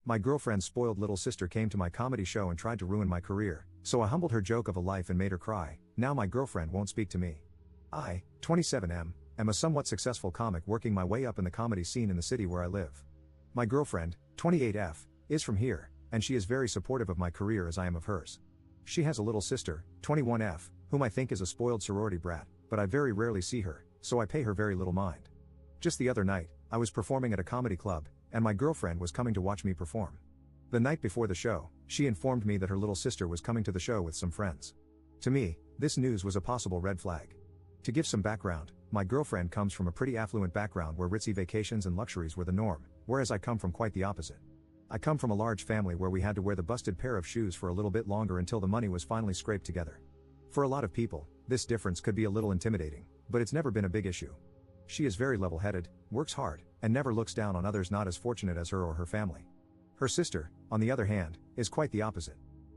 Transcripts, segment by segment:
My girlfriend's spoiled little sister came to my comedy show and tried to ruin my career, so I humbled her joke of a life and made her cry. Now my girlfriend won't speak to me. I, 27M, am a somewhat successful comic working my way up in the comedy scene in the city where I live. My girlfriend, 28F, is from here, and she is very supportive of my career as I am of hers. She has a little sister, 21F, whom I think is a spoiled sorority brat, but I very rarely see her, so I pay her very little mind. Just the other night, I was performing at a comedy club, and my girlfriend was coming to watch me perform. The night before the show, she informed me that her little sister was coming to the show with some friends. To me, this news was a possible red flag. To give some background, my girlfriend comes from a pretty affluent background where ritzy vacations and luxuries were the norm, whereas I come from quite the opposite. I come from a large family where we had to wear the busted pair of shoes for a little bit longer until the money was finally scraped together. For a lot of people, this difference could be a little intimidating, but it's never been a big issue. She is very level-headed, works hard, and never looks down on others not as fortunate as her or her family. Her sister, on the other hand, is quite the opposite.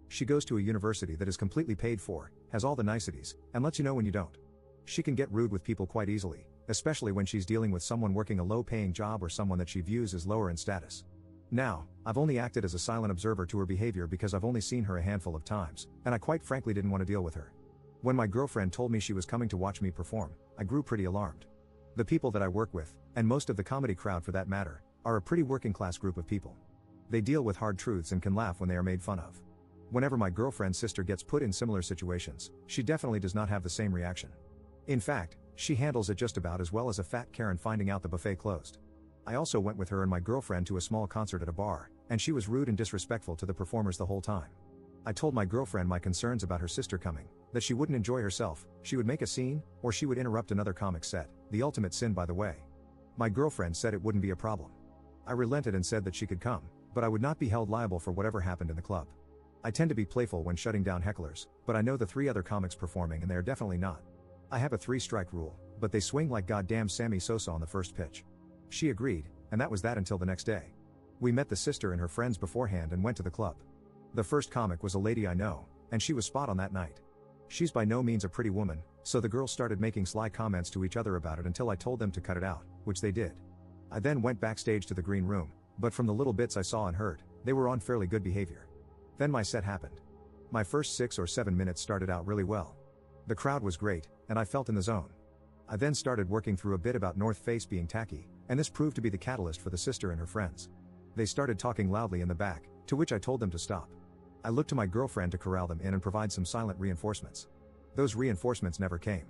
She goes to a university that is completely paid for, has all the niceties, and lets you know when you don't. She can get rude with people quite easily, especially when she's dealing with someone working a low-paying job or someone that she views as lower in status. Now, I've only acted as a silent observer to her behavior because I've only seen her a handful of times, and I quite frankly didn't want to deal with her. When my girlfriend told me she was coming to watch me perform, I grew pretty alarmed. The people that I work with, and most of the comedy crowd for that matter, are a pretty working-class group of people. They deal with hard truths and can laugh when they are made fun of. Whenever my girlfriend's sister gets put in similar situations, she definitely does not have the same reaction. In fact, she handles it just about as well as a fat Karen finding out the buffet closed. I also went with her and my girlfriend to a small concert at a bar, and she was rude and disrespectful to the performers the whole time. I told my girlfriend my concerns about her sister coming, that she wouldn't enjoy herself, she would make a scene, or she would interrupt another comic's set, the ultimate sin by the way. My girlfriend said it wouldn't be a problem. I relented and said that she could come, but I would not be held liable for whatever happened in the club. I tend to be playful when shutting down hecklers, but I know the 3 other comics performing and they are definitely not. I have a 3-strike rule, but they swing like goddamn Sammy Sosa on the first pitch. She agreed, and that was that until the next day. We met the sister and her friends beforehand and went to the club. The first comic was a lady I know, and she was spot on that night. She's by no means a pretty woman, so the girls started making sly comments to each other about it until I told them to cut it out, which they did. I then went backstage to the green room, but from the little bits I saw and heard, they were on fairly good behavior. Then my set happened. My first 6 or 7 minutes started out really well. The crowd was great, and I felt in the zone. I then started working through a bit about North Face being tacky, and this proved to be the catalyst for the sister and her friends. They started talking loudly in the back, to which I told them to stop. I looked to my girlfriend to corral them in and provide some silent reinforcements. Those reinforcements never came.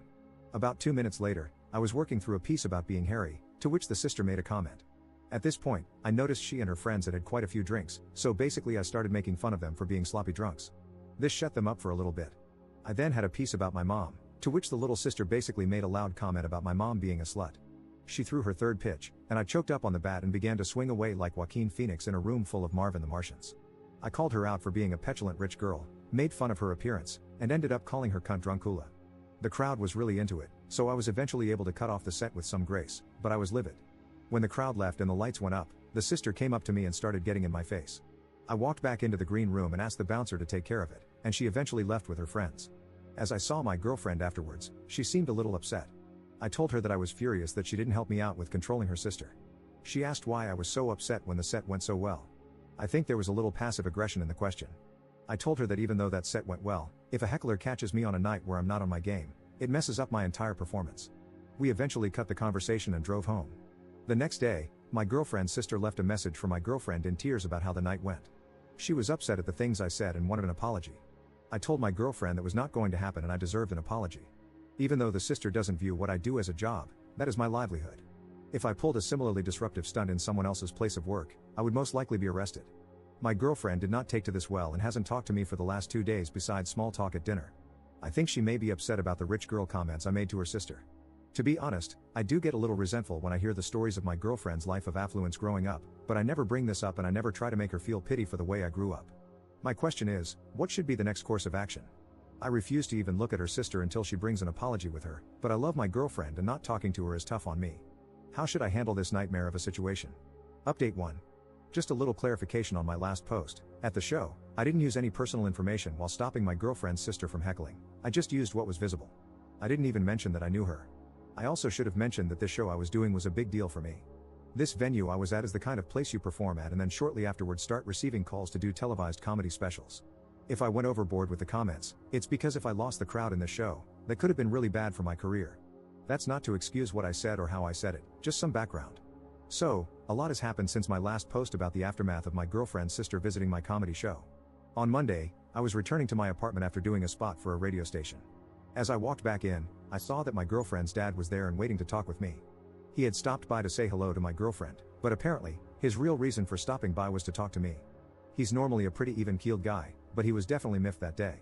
About 2 minutes later, I was working through a piece about being hairy, to which the sister made a comment. At this point, I noticed she and her friends had had quite a few drinks, so basically I started making fun of them for being sloppy drunks. This shut them up for a little bit. I then had a piece about my mom, to which the little sister basically made a loud comment about my mom being a slut. She threw her 3rd pitch, and I choked up on the bat and began to swing away like Joaquin Phoenix in a room full of Marvin the Martians. I called her out for being a petulant rich girl, made fun of her appearance, and ended up calling her cunt drunkula. The crowd was really into it, so I was eventually able to cut off the set with some grace, but I was livid. When the crowd left and the lights went up, the sister came up to me and started getting in my face. I walked back into the green room and asked the bouncer to take care of it, and she eventually left with her friends. As I saw my girlfriend afterwards, she seemed a little upset. I told her that I was furious that she didn't help me out with controlling her sister. She asked why I was so upset when the set went so well. I think there was a little passive aggression in the question. I told her that even though that set went well, if a heckler catches me on a night where I'm not on my game, it messes up my entire performance. We eventually cut the conversation and drove home. The next day, my girlfriend's sister left a message for my girlfriend in tears about how the night went. She was upset at the things I said and wanted an apology. I told my girlfriend that was not going to happen and I deserved an apology. Even though the sister doesn't view what I do as a job, that is my livelihood. If I pulled a similarly disruptive stunt in someone else's place of work, I would most likely be arrested. My girlfriend did not take to this well and hasn't talked to me for the last 2 days besides small talk at dinner. I think she may be upset about the rich girl comments I made to her sister. To be honest, I do get a little resentful when I hear the stories of my girlfriend's life of affluence growing up, but I never bring this up and I never try to make her feel pity for the way I grew up. My question is, what should be the next course of action? I refuse to even look at her sister until she brings an apology with her, but I love my girlfriend and not talking to her is tough on me. How should I handle this nightmare of a situation? Update 1. Just a little clarification on my last post. At the show, I didn't use any personal information while stopping my girlfriend's sister from heckling. I just used what was visible. I didn't even mention that I knew her. I also should have mentioned that this show I was doing was a big deal for me. This venue I was at is the kind of place you perform at and then shortly afterwards start receiving calls to do televised comedy specials. If I went overboard with the comments, it's because if I lost the crowd in the show, that could have been really bad for my career. That's not to excuse what I said or how I said it, just some background. So, a lot has happened since my last post about the aftermath of my girlfriend's sister visiting my comedy show. On Monday, I was returning to my apartment after doing a spot for a radio station. As I walked back in, I saw that my girlfriend's dad was there and waiting to talk with me. He had stopped by to say hello to my girlfriend, but apparently, his real reason for stopping by was to talk to me. He's normally a pretty even-keeled guy, but he was definitely miffed that day.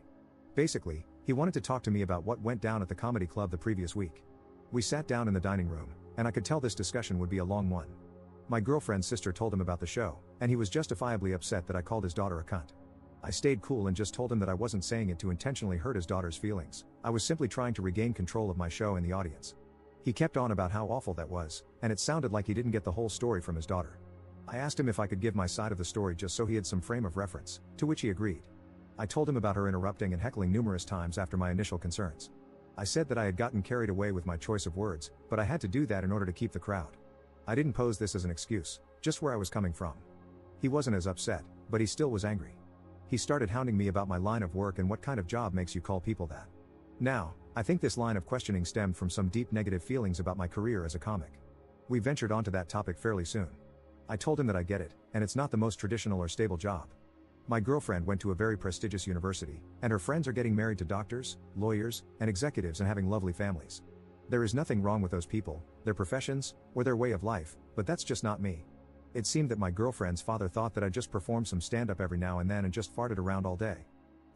Basically, he wanted to talk to me about what went down at the comedy club the previous week. We sat down in the dining room, and I could tell this discussion would be a long one. My girlfriend's sister told him about the show, and he was justifiably upset that I called his daughter a cunt. I stayed cool and just told him that I wasn't saying it to intentionally hurt his daughter's feelings, I was simply trying to regain control of my show and the audience. He kept on about how awful that was, and it sounded like he didn't get the whole story from his daughter. I asked him if I could give my side of the story just so he had some frame of reference, to which he agreed. I told him about her interrupting and heckling numerous times after my initial concerns. I said that I had gotten carried away with my choice of words, but I had to do that in order to keep the crowd. I didn't pose this as an excuse, just where I was coming from. He wasn't as upset, but he still was angry. He started hounding me about my line of work and what kind of job makes you call people that. Now, I think this line of questioning stemmed from some deep negative feelings about my career as a comic. We ventured onto that topic fairly soon. I told him that I get it, and it's not the most traditional or stable job. My girlfriend went to a very prestigious university, and her friends are getting married to doctors, lawyers, and executives and having lovely families. There is nothing wrong with those people, their professions, or their way of life, but that's just not me. It seemed that my girlfriend's father thought that I just performed some stand-up every now and then and just farted around all day.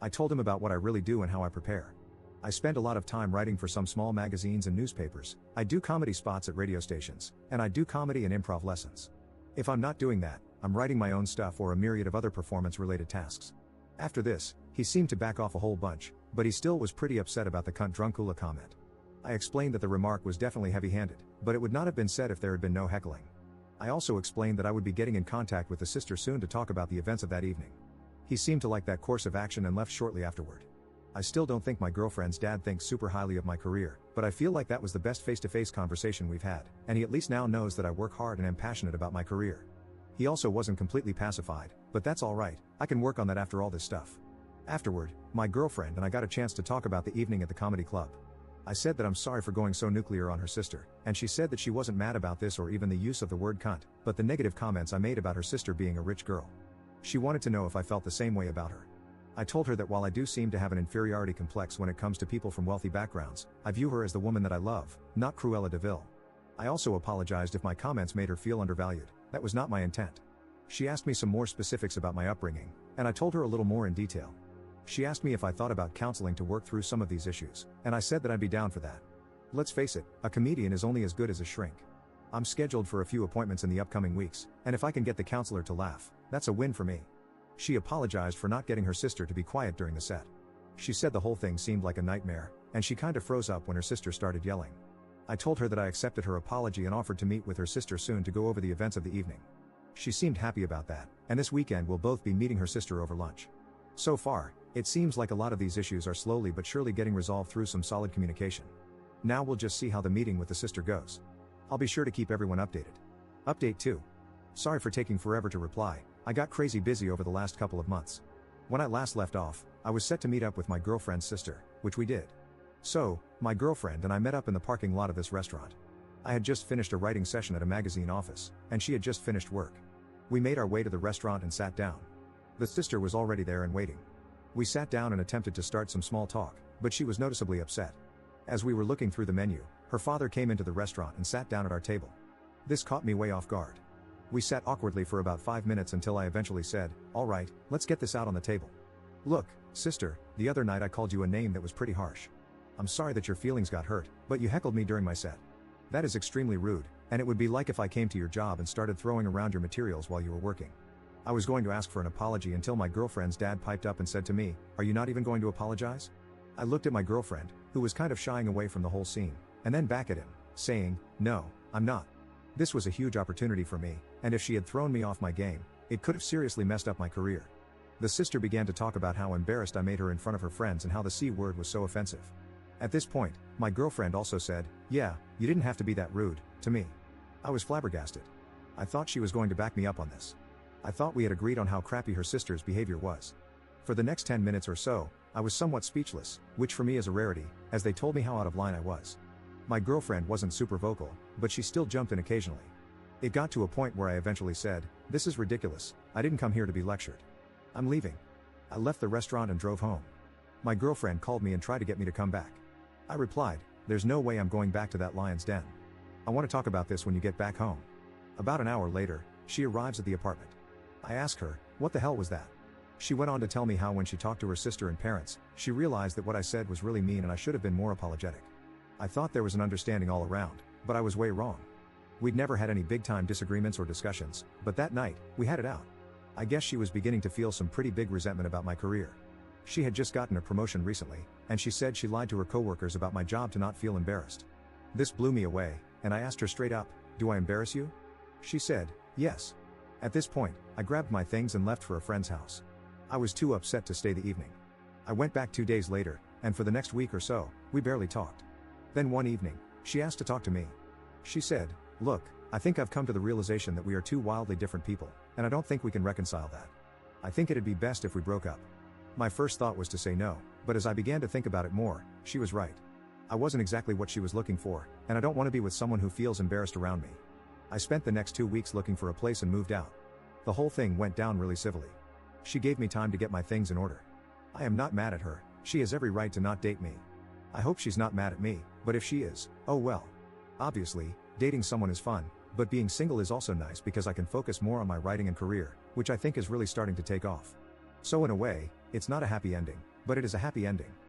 I told him about what I really do and how I prepare. I spend a lot of time writing for some small magazines and newspapers, I do comedy spots at radio stations, and I do comedy and improv lessons. If I'm not doing that, I'm writing my own stuff or a myriad of other performance-related tasks. After this, he seemed to back off a whole bunch, but he still was pretty upset about the cunt drunkula comment. I explained that the remark was definitely heavy-handed, but it would not have been said if there had been no heckling. I also explained that I would be getting in contact with the sister soon to talk about the events of that evening. He seemed to like that course of action and left shortly afterward. I still don't think my girlfriend's dad thinks super highly of my career, but I feel like that was the best face-to-face conversation we've had, and he at least now knows that I work hard and am passionate about my career. He also wasn't completely pacified, but that's alright, I can work on that after all this stuff. Afterward, my girlfriend and I got a chance to talk about the evening at the comedy club. I said that I'm sorry for going so nuclear on her sister, and she said that she wasn't mad about this or even the use of the word cunt, but the negative comments I made about her sister being a rich girl. She wanted to know if I felt the same way about her. I told her that while I do seem to have an inferiority complex when it comes to people from wealthy backgrounds, I view her as the woman that I love, not Cruella de Vil. I also apologized if my comments made her feel undervalued, that was not my intent. She asked me some more specifics about my upbringing, and I told her a little more in detail. She asked me if I thought about counseling to work through some of these issues, and I said that I'd be down for that. Let's face it, a comedian is only as good as a shrink. I'm scheduled for a few appointments in the upcoming weeks, and if I can get the counselor to laugh, that's a win for me. She apologized for not getting her sister to be quiet during the set. She said the whole thing seemed like a nightmare, and she kinda froze up when her sister started yelling. I told her that I accepted her apology and offered to meet with her sister soon to go over the events of the evening. She seemed happy about that, and this weekend we'll both be meeting her sister over lunch. So far, it seems like a lot of these issues are slowly but surely getting resolved through some solid communication. Now we'll just see how the meeting with the sister goes. I'll be sure to keep everyone updated. Update 2. Sorry for taking forever to reply, I got crazy busy over the last couple of months. When I last left off, I was set to meet up with my girlfriend's sister, which we did. So, my girlfriend and I met up in the parking lot of this restaurant. I had just finished a writing session at a magazine office, and she had just finished work. We made our way to the restaurant and sat down. The sister was already there and waiting. We sat down and attempted to start some small talk, but she was noticeably upset. As we were looking through the menu, her father came into the restaurant and sat down at our table. This caught me way off guard. We sat awkwardly for about 5 minutes until I eventually said, "Alright, let's get this out on the table. Look, sister, the other night I called you a name that was pretty harsh. I'm sorry that your feelings got hurt, but you heckled me during my set. That is extremely rude, and it would be like if I came to your job and started throwing around your materials while you were working." I was going to ask for an apology until my girlfriend's dad piped up and said to me, "Are you not even going to apologize?" I looked at my girlfriend, who was kind of shying away from the whole scene, and then back at him, saying, "No, I'm not." This was a huge opportunity for me, and if she had thrown me off my game, it could have seriously messed up my career. The sister began to talk about how embarrassed I made her in front of her friends and how the C word was so offensive. At this point, my girlfriend also said, "Yeah, you didn't have to be that rude," to me. I was flabbergasted. I thought she was going to back me up on this. I thought we had agreed on how crappy her sister's behavior was. For the next 10 minutes or so, I was somewhat speechless, which for me is a rarity, as they told me how out of line I was. My girlfriend wasn't super vocal, but she still jumped in occasionally. It got to a point where I eventually said, "This is ridiculous, I didn't come here to be lectured. I'm leaving." I left the restaurant and drove home. My girlfriend called me and tried to get me to come back. I replied, "There's no way I'm going back to that lion's den. I want to talk about this when you get back home." About an hour later, she arrives at the apartment. I ask her, "What the hell was that?" She went on to tell me how when she talked to her sister and parents, she realized that what I said was really mean and I should have been more apologetic. I thought there was an understanding all around, but I was way wrong. We'd never had any big-time disagreements or discussions, but that night, we had it out. I guess she was beginning to feel some pretty big resentment about my career. She had just gotten a promotion recently, and she said she lied to her coworkers about my job to not feel embarrassed. This blew me away, and I asked her straight up, "Do I embarrass you?" She said, "Yes." At this point, I grabbed my things and left for a friend's house. I was too upset to stay the evening. I went back 2 days later, and for the next week or so, we barely talked. Then one evening, she asked to talk to me. She said, "Look, I think I've come to the realization that we are two wildly different people, and I don't think we can reconcile that. I think it'd be best if we broke up." My first thought was to say no, but as I began to think about it more, she was right. I wasn't exactly what she was looking for, and I don't want to be with someone who feels embarrassed around me. I spent the next 2 weeks looking for a place and moved out. The whole thing went down really civilly. She gave me time to get my things in order. I am not mad at her, she has every right to not date me. I hope she's not mad at me, but if she is, oh well. Obviously, dating someone is fun, but being single is also nice because I can focus more on my writing and career, which I think is really starting to take off. So in a way, it's not a happy ending, but it is a happy ending.